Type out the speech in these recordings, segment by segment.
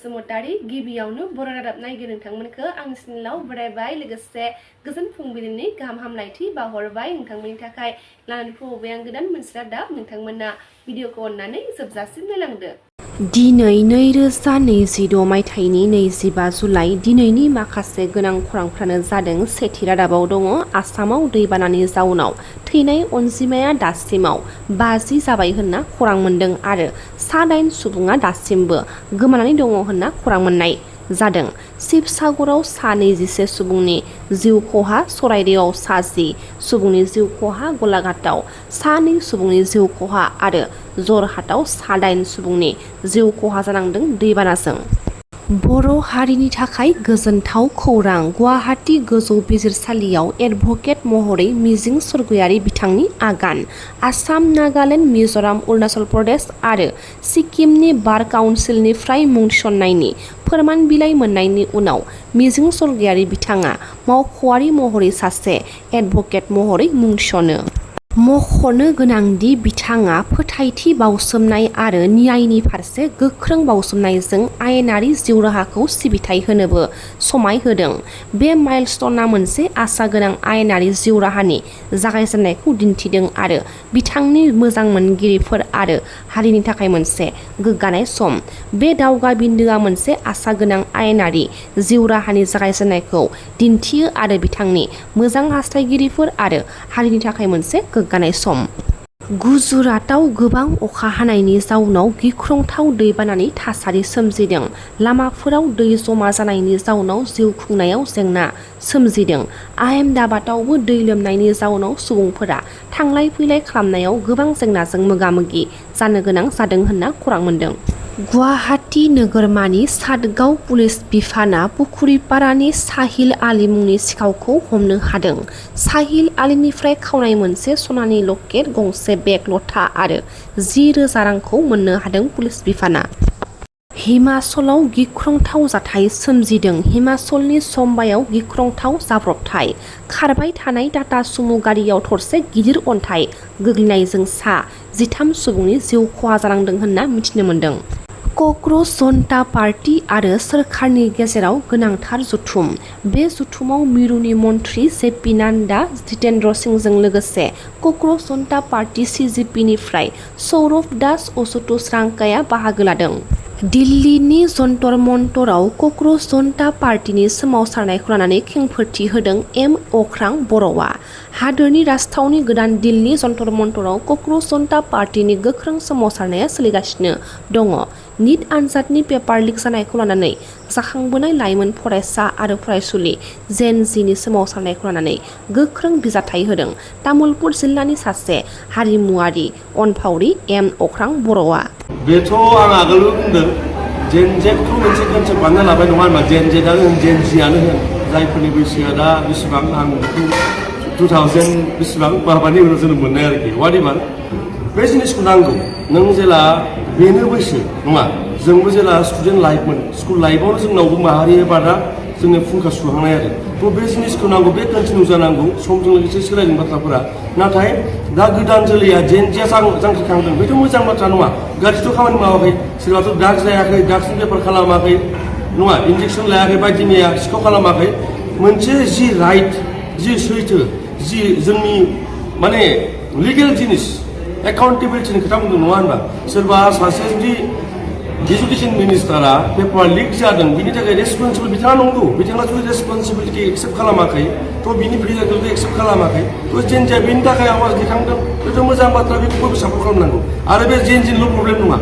SmainaoBasumatari गिबियावनो बर' रादाब नायगिरि नोंथांमोनखौ आंनि चेनेलाव बरायबाय लोगोसे गोजोन फुंबिलिनि गाहाम हामलायथि बावहरबाय नोंथांमोननि थाखाय लानानै फैबाय आं गोदान मोनसे रादाब नोंथांमोना भिडिअखौ अननानै जोबजासिम नायलांदो। दिनै 2026 मायथाइनि 25 जुलाइ दिनैनि माखासे गोनां खौरांफ्रानो जादों। सेथि रादाबाव दङ आसामाव दैबानानि जाउनाव थैनाय अनजिमाया दासिमाव 50 जाबाय होनना खौरां मोन्दों आरो 9 सुबुङा दासिमबो गोमानानै दङ होनना खौरां मोननाय जादों। शिबसागराव 21 सुबुंनि जिउ खहा, सराइदेआव 10 सुबुंनि जिउ खहा, गलाघाटआव 2 सुबुंनि जिउ खहा आरो जरहाटआव 8 सुबुंनि जिउ खहा जानांदों दैबानाजों। बर' हारिनि थाखाय गोजोनथाव खौरां। गुवाहाटी गोजौ बिजिरसालियाव एडभकेट महरै मिजिं सरगयारि बिथांनि आगान। आसाम, नागालेण्ड, मिज'राम, अरुणाचल प्रदेश आरो सिक्किमनि बार काउन्सिलनिफ्राय मुं थिसननायनि फोरमान बिलाइ मोननायनि उनाव मिजिं सरगयारि बिथाङा मावख'आरि महरै सासे एडभकेट महरै मुं थिसनो। मख'नो गोनांदि बिथाङा फोथायथि बाउसोमनाय आरो न्यायनि फारसे गोख्रों बाउसोमनायजों आयेनारि जिउ राहाखौ सिबिथाय होनोबो समाय होदों। बे माइलस्टनआ मोनसे आसा गोनां आयेनारि जिउ राहानि जागायजेननायखौ दिन्थिदों आरो बिथांनि मोजां मोनगिरिफोर आरो हारिनि थाखाय मोनसे गोग्गानाय सम। बे दावगा बिन्दोआ मोनसे आसा गोनां आयेनारि जिउ राहानि जागायजेननायखौ दिन्थियो आरो बिथांनि मोजां हास्थायगिरिफोर आरो हारिनि थाखाय मोनसे गोग्गानाय सम। गुजरातआव गोबां अखा हानायनि जाउनाव गिख्रंथाव दैबानानि थासारि सोमजिदों। लामाफोराव दै जमा जानायनि जाउनाव जिउ खुंनायाव जेंना सोमजिदों। आहमेदाबादआवबो दै लोमनायनि जाउनाव सुबुंफोरा थांलाय फैलाय खालामनायाव गोबां जेंनाजों मोगा-मोगि जानो गोनां जादों होनना खौरां मोन्दों। गुवाहाटी नोगोरमानि सातगाव पुलिस बिफाना पुखुरिपारानि साहिल आली मुंनि सिखावखौ हमनो हादों। साहिल आलीनिफ्राय खावनाय मोनसे सनानि लकेट, गंसे बेग, लथा आरो 10,000 रांखौ मोननो हादों पुलिस बिफाना। हिमाचलाव गिख्रंथाव जाथाय सोमजिदों। हिमाचलनि चम्बायाव गिख्रंथाव जाब्रबथाय। खारबाय थानाय टाटा सुमु गारियाव थरसे गिदिर अन्थाइ गोग्लैनायजों 13 सुबुंनि जिउ खहा जानांदों होनना मिथिनो मोन्दों। क'क्राझ जनता पार्टी आरो सोरखारनि गेजेराव गोनांथार जथुम। बे जथुमाव मिरुनि मन्थ्रि जेपि नाड्डा, जितेन्द्र सिंहजों लोगोसे क'क्राझ जनता पार्टी CJPनिफ्राय सौरभ दास, आशुतोष रांकाया बाहागो लादों। दिल्लीनि जन्तर मन्तराव क'क्राझ जनता पार्टीनि सोमावसारनायखौ लानानै खेंफोरथि होदों एम अख्रां बर'आ। हादोरनि राजथावनि गोदान दिल्ली जन्तर मन्तराव क'क्राझ जनता पार्टीनि गोख्रों सोमावसारनाया सोलिगासिनो दङ। निट आनजादनि पेपार लिक जानायखौ लानानै जाखांबोनाय लाइमोन फरायसा आरो फरायसुलि जेन जिनि सोमावसारनायखौ लानानै गोख्रों बिजाथाइ होदों तामुलपुर जिल्लानि सासे हारिमुआरि अनफावरि एम अख्रां बर'आ। बेथ' आं आगोलबो बुंदों जेन जेखौ मोनसे कनसेप्ट बानायना लाबाय नङा होनबा। जेन जेटआनो होन, जेन जियानो होन, जायफोरनि बैसोआ दा बेसेबां आं बेखौ 2000 बेसेबां माबानि उनाव जोनोम मोननाय आरोखि वादिबार बे जिनिसखौ नांगौ। नों जेला बेनो बैसो नङा, जोंबो जेला स्टुडेन्ट लाइफमोन, स्कुल लाइफआवनो जोंनावबो माहारि बादा जोंनो फुंखा सुहांनाय आरो थ' बे जिनिसखौ नांगौ, बे कन्टिनिउ जानांगौ। समजों लोगोसे सोलायदों बाथ्राफोरा। नाथाय दा गोदान जोलैया जेन जिया जांख्रिखांदों बेथ' मोजां बाथ्रा नङा। गाज्रिथ' खामानि मावाखै, सोरबाथ' ड्राग्स लायाखै, ड्राग्सनि बेफार खालामाखै नङा, इन्जेक्सन लायाखै, बायदि मैया सिखाव खालामाखै। मोनसे जि राइट, जि सैथो, जि जोंनि माने लिगेल जिनिस एकाउन्टेबिलिटिनि खोथा बुंदों नङा होनबा। सोरबा सासे जुदि एजुकेशन मिनिस्टारा पेपार लिक जादों बिनि थाखाय रेसपन्सिबल बिथाङा नंगौ। बिथाङा जुदि रेसपन्सिबिलिटि एक्सेप्ट खालामाखै थ' बिनि फिलिंखौ एक्सेप्ट खालामाखै थ' जेन जिया बिनि थाखाय आवाज दिखांदों बेथ' मोजां बाथ्रा, बेखौ बयबो सापर्ट खालामनांगौ। आरो बे जेन जिनिल' प्रब्लेम नङा,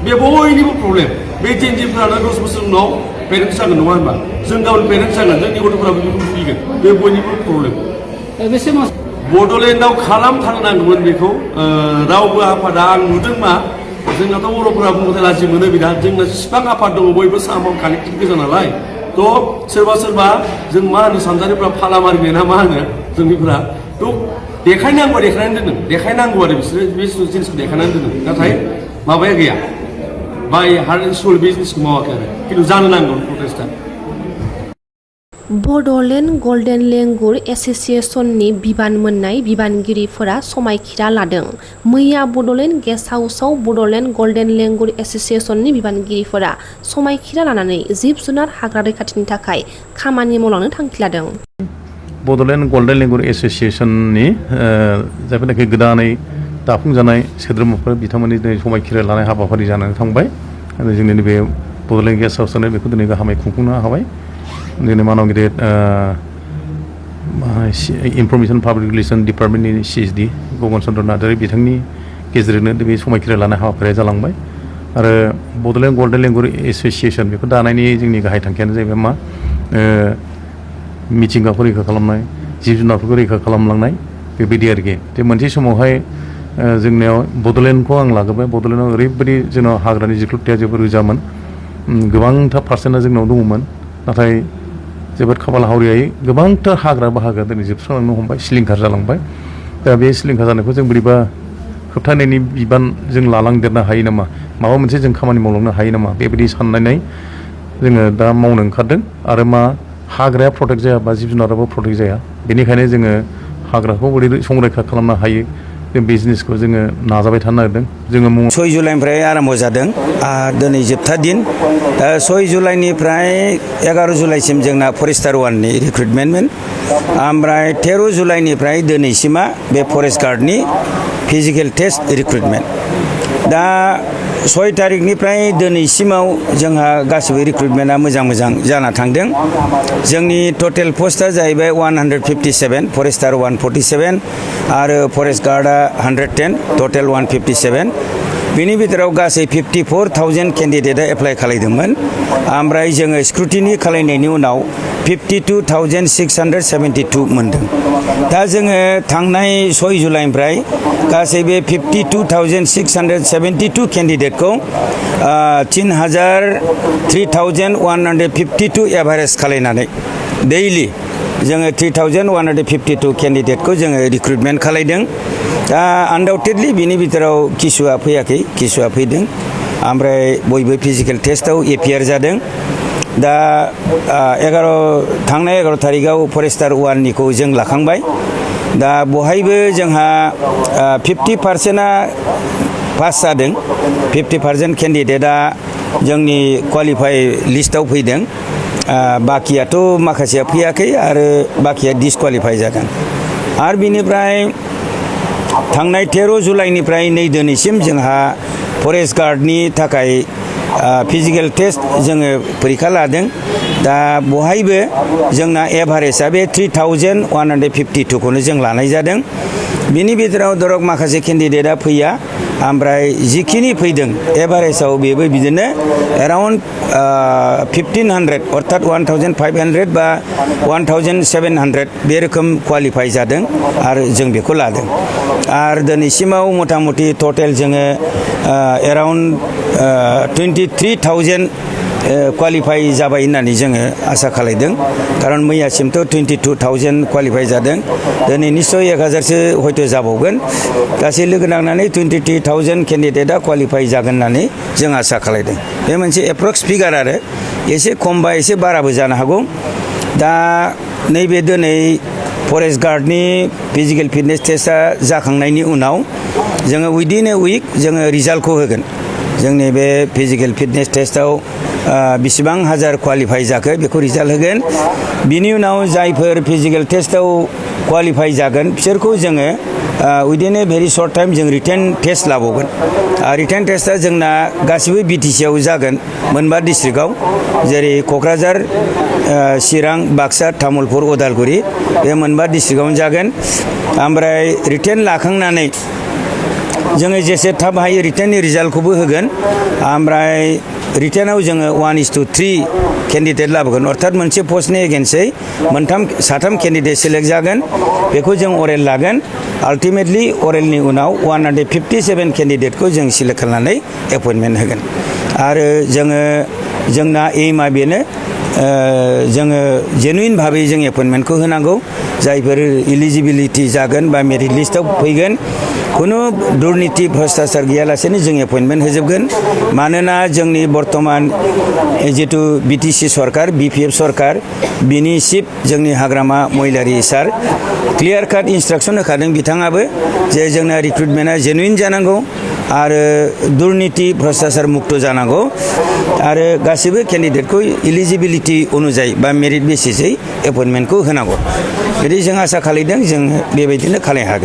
बे बयनिबो प्रब्लेम। बे जेन जिफोरानो 10 बोसोर उनाव पेरेन्टस जागोन नङा होनबा। जों गावनि पेरेन्टस जागोन, जोंनि गथ'फोराबो बेखौ बुजिगोन। बे बयनिबो प्रब्लेम। बड'लेण्डआव खालामथारनांगौमोन बेखौ रावबो आफादा आं नुदों मा जोंनाथ' बर'फोरा बुंबाथाय लाजि मोनो बिराद। जोंना जेसेबां आफाद दङ बयबो सामाव कानेक्टेड गोजा नालाय थ' सोरबा जों मा होनो सानजारिफ्रा फाला मारिनाय ना मा होनो जोंनिफ्रा थ' देखायनांगौ, देखायनानै दोनदों, देखायनांगौ आरो बिसोरो बे जिनिसखौ देखायनानै दोनदों। नाथाय माबाया गैया, बाय हार्ट एन्ड सोल बे जिनिसखौ मावाखै आरो। खिन्थु जानो नांगौ प्रटेस्टआ। बड'लेण्ड गल्डेन लेंगुर एस'सिएशननि बिबान मोननाय बिबानगिरिफोरा समायखिरा लादों। मैया बड'लेण्ड गेस्ट हाउसआव बड'लेण्ड गल्डेन लेंगुर एस'सिएशननि बिबानगिरिफोरा समायखिरा लानानै जिब जुनार हाग्रा रैखाथिनि थाखाय खामानि मावलांनो थांखि लादों। बड'लेण्ड गल्डेन लेंगुर एस'सिएशननि जायफोरनाखि गोदानै दाफुंजानाय सोद्रोमाफोर बिथांमोननि दिनै समायखिरा लानाय हाबाफारि जानानै थांबाय आरो जोंनि नैबे बड'लेण्ड गेस्ट हाउसआनो बेखौ दिनै गाहामै खुंफुंनो हाबाय। जोंनि मानाव गिदिर इनफरमेशन पाब्लिक रिलेशन डिपार्टमेन्टनि CSD गगन चन्द्र नार्जारि बिथांनि गेजेरजोंनो बे समायखिरा लानाय हाबाफारिया जालांबाय आरो बड'लेण्ड गल्डेन लेंगुर एस'सिएशन बेखौ दानायनि जोंनि गाहाय थांखियानो जाहैबाय मा मिथिंगाखौ रैखा खालामनाय जिब जुनारफोरखौ रैखा खालामलांनाय बेबायदि आरोखि जे मोनसे समावहाय जोंनियाव बड'लेण्डखौ आं लाग्रोबाय बड'लेण्डआव ओरैबायदि जोंनाव हाग्रानि जिख्लुबथाया जोबोर रोजामोन गोबांथार पार्सेन्टआ जोंनाव दङमोन नाथाय जोबोद खाफाल हावरियायै गोबांथार हाग्रा बाहागोआ दिनै जोबस्रांलांनो हमबाय सिलिंखार जालांबाय दा बे सिलिंखार जानायखौ जों बोरैबा होबथानायनि बिबान जों लालांदेरनो हायो नामा माबा मोनसे जों खामानि मावलांनो हायो नामा बेबायदि साननानै जोङो दा मावनो ओंखारदों आरो मा हाग्राया प्रटेक्ट जायाबा जिब जुनाराबो प्रटेक्ट जाया बेनिखायनो जोङो हाग्राखौ बोरै संरैखा खालामनो हायो जों बिजनेसखौ जोङो नाजाबाय थानो नागिरदों जोङो 6 जुलाइनिफ्राय आरम्भ जादों दिनै जोबथा दिन 6 जुलाइनिफ्राय 11 जुलाइसिम जोंना फरेस्टार 1नि रिक्रुटमेन्टमोन ओमफ्राय 13 जुलाइनिफ्राय दिनैसिमा बे फरेस्ट गार्डनि फिजिकेल टेस्ट रिक्रुटमेन्ट दा 6 तारिखनिफ्राय दिनैसिमाव जोंहा गासिबो रिक्रुटमेन्टआ मोजां जाना थांदों जोंनि टटेल पस्टआ जाहैबाय 157 फरेस्टार 147 आरो फरेस्ट गार्डआ 110 टटेल 157 बेनि भितराव गासै 54,000 केन्डिडेटआ एप्लाइ खालामदोंमोन ओमफ्राय जोङो स्क्रुटिनि खालामनायनि उनाव 52,672 मोनदों दा जोङो थांनाय 6 जुलाइनिफ्राय गासै बे 52,672 केन्डिडेटखौ 3,152 एभारेज खालामनानै दैलि जोङो 3,152 केन्डिडेटखौ जोङो रिक्रुटमेन्ट खालामदों दा आनडाउटेडलि बिनि भितराव किसुआ फैयाखै किसुआ फैदों ओमफ्राय बयबो फिजिकेल टेस्टआव एपियार जादों दा थांनाय 11 तारिखआव फरेस्टार 1निखौ जों लाखांबाय दा बहायबो जोंहा 50%आ पास जादों 50% केन्डिडेटआ जोंनि क्वालिफाइ लिस्टआव फैदों बाखियाथ' माखासेया फैयाखै आरो बाखिया डिसक्वालिफाइ जादों आरो बिनिफ्राय थांनाय 13 जुलाइनिफ्राय नै दिनैसिम जोंहा फरेस्ट गार्डनि थाखाय फिजिकेल टेस्ट जोङो परीक्षा लादों दा बहायबो जोंना एभारेजआ बे 3,152खौनो जों लानाय जादों बिनि भितराव धरक माखासे केन्डिडेटआ फैया ओमफ्राय जिखिनि फैदों एभारेजआव बेबो बिदिनो एराउन्ड 1,500 अर्थात 1,500 बा 1,700 बे रोखोम क्वालिफाइ जादों आरो जों बेखौ लादों आरो दिनैसिमाव मथा मथि टटेल जोङो एराउन्ड 23,000 क्वालिफाइ जाबाय होननानै जोङो आसा खालामदों खारन मैयासिमथ' 22,000 क्वालिफाइ जादों दिनै निस्सय 1,000सो हयथ' जाबावगोन गासै लोगो नांनानै 23,000 केन्डिडेटआ क्वालिफाइ जागोन होननानै जों आसा खालामदों बे मोनसे एप्रक्स फिगार आरो एसे खमबा एसे बाराबो जानो हागौ दा नैबे दिनै फरेस्ट गार्डनि फिजिकेल फिटनेस टेस्टआ जाखांनायनि उनाव जोङो उइदिन ए उइक जोङो रिजाल्टखौ होगोन जोंनि बे फिजिकेल फिटनेस टेस्टआव बेसेबां हाजार क्वालिफाइ जाखो बेखौ रिजाल्ट होगोन बिनि उनाव जायफोर फिजिकेल टेस्टआव क्वालिफाइ जागोन बिसोरखौ जोङो उइदिन ए भेरि सर्ट टाइम जों रिटेन टेस्ट लाबावगोन रिटेन टेस्टआ जोंना गासिबो BTCआव जागोन मोनबा डिस्ट्रिक्टआव जेरै क'क्राझार चिरां बाक्सा तामुलपुर उदालगुरि बे मोनबा डिस्ट्रिक्टआवनो जागोन ओमफ्राय रिटेन लाखांनानै जोङो जेसे थाब हायो रिटेननि रिजाल्टखौबो होगोन ओमफ्राय रिटेनाव जोङो 1:3 केन्डिडेट लाबोगोन अर्थात मोनसे पस्टनि एगेन्स्टै साथाम केन्डिडेट सेलेक्ट जागोन बेखौ जों अरेल लागोन आल्टिमेटलि अरेलनि उनाव 157 केन्डिडेटखौ जों सिलेक्ट खालामनानै एपइन्टमेन्ट होगोन आरो जोंना एइमआ बेनो जोङो जेनुइन भाबै जों एपइन्टमेन्टखौ होनांगौ जायफोर इलिजिबिलिटि जागोन बा मेरिट लिस्टआव फैगोन खुनु दुर्नीति भ्रष्टाचार गैयालासेनो जों एपइन्टमेन्ट होजोबगोन मानोना जोंनि बर्तमान जिथु बिटिसि सरकार बिपिएफ सरकार बिनि चिफ जोंनि हाग्रामा महिलारि सार क्लियार काट इन्सट्राक्सन होखादों बिथाङाबो जे जोंना रिक्रुटमेन्टआ जेनुइन जानांगौ आरो दुर्नीति भ्रष्टाचार मुक्त जानांगौ आरो गासिबो केन्डिडेटखौ इलिजिबिलिटि अनुजायै बा मेरिट बेसिसै एपइन्टमेन्टखौ होनांगौ बिदि जों आसा खालामदों जों बेबायदिनो खालामनो हागोन।